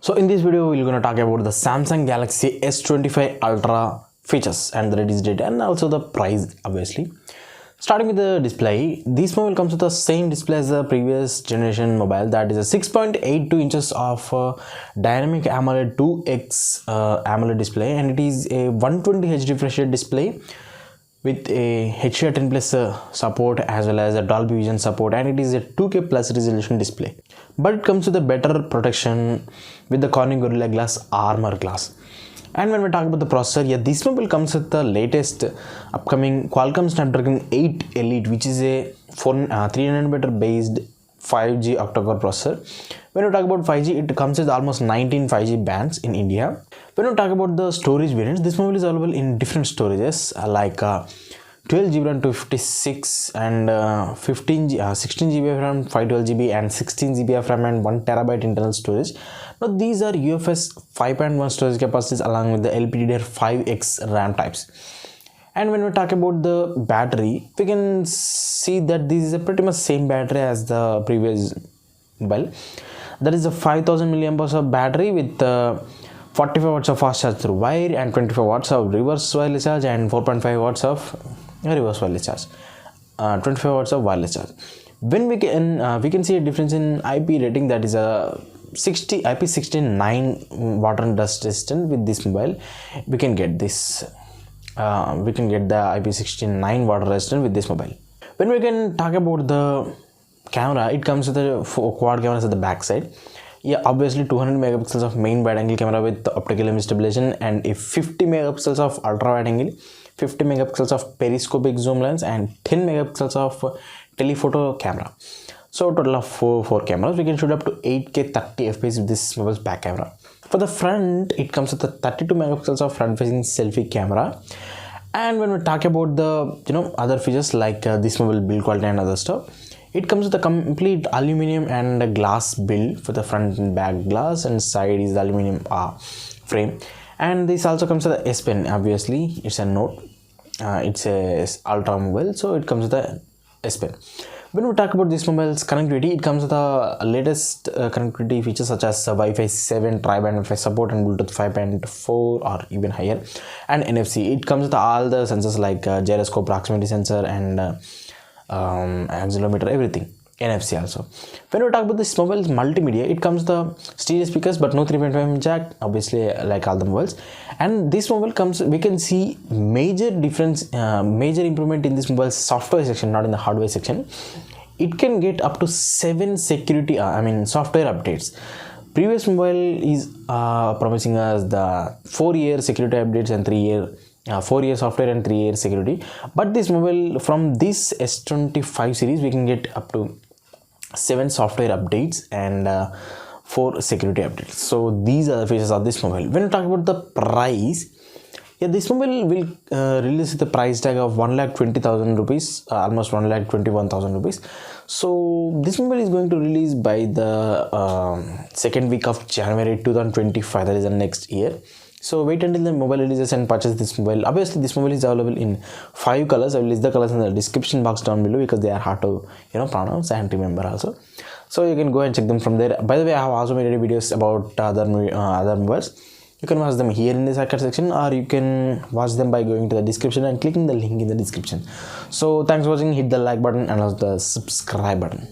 So in this video we're going to talk about the Samsung Galaxy S25 Ultra features and the release date and also the price obviously. Starting with the display, this mobile comes with the same display as the previous generation mobile, that is a 6.82 inches of dynamic AMOLED 2x AMOLED display, and it is a 120Hz refresh rate display with a HDR10 plus support as well as a Dolby Vision support, and it is a 2K plus resolution display. But it comes with a better protection with the Corning Gorilla Glass armor glass. And when we talk about the processor, this mobile comes with the latest upcoming Qualcomm Snapdragon 8 Elite, which is a 300nm based 5G octa-core processor. When we talk about 5G, it comes with almost 19 5G bands in India. When we talk about the storage variants, this mobile is available in different storages like 12GB RAM 256 and 16GB of RAM 512GB and 16GB of RAM and 1TB internal storage. Now these are UFS 5.1 storage capacities along with the LPDDR5X RAM types. And when we talk about the battery, we can see that this is a pretty much same battery as the previous mobile. That is a 5000 mAh of battery with 45 watts of fast charge through wire and 25 watts of reverse wireless charge and 4.5 watts of reverse wireless charge, 25 watts of wireless charge. When we can see a difference in IP rating, that is a IP69 water and dust resistant. With this mobile we can get this we can get the IP69 water resistant with this mobile. When we can talk about the camera, it comes with a quad cameras at the back side. Obviously 200 megapixels of main wide angle camera with optical image stabilization and a 50 megapixels of ultra wide angle, 50 megapixels of periscopic zoom lens and 10 megapixels of telephoto camera. So total of four cameras. We can shoot up to 8K 30 FPS with this mobile's back camera. For the front, it comes with a 32 megapixels of front facing selfie camera. And when we talk about the other features like this mobile build quality and other stuff, it comes with a complete aluminum and glass build for the front and back glass, and side is the aluminum frame. And this also comes with the S Pen. Obviously it's a Note, it's a ultra mobile, so it comes with the S Pen. When we talk about this mobile's connectivity, it comes with the latest connectivity features such as Wi-Fi 7 tri-band Wi-Fi support and Bluetooth 5.4 or even higher, and NFC. It comes with all the sensors like gyroscope, proximity sensor and accelerometer, everything. NFC also. When we talk about this mobile's multimedia, it comes with the stereo speakers but no 3.5mm jack, obviously like all the mobiles. And this mobile comes, we can see major difference, major improvement in this mobile's software section, not in the hardware section. It can get up to 7 security, software updates. Previous mobile is promising us the 4-year security updates and 4-year software and 3-year security. But this mobile, from this S25 series, we can get up to 7 software updates and 4 security updates. So these are the features of this mobile. When we talk about the price, this mobile will release with the price tag of 1,20,000 rupees, almost 1,21,000 rupees. So this mobile is going to release by the second week of January 2025, that is the next year. So wait until the mobile releases and purchase this mobile. Obviously this mobile is available in 5 colors. I will list the colors in the description box down below because they are hard to pronounce and remember also. So you can go and check them from there. By the way, I have also made videos about other mobiles. You can watch them here in the section, or you can watch them by going to the description and clicking the link in the description. So thanks for watching. Hit the like button and also the subscribe button.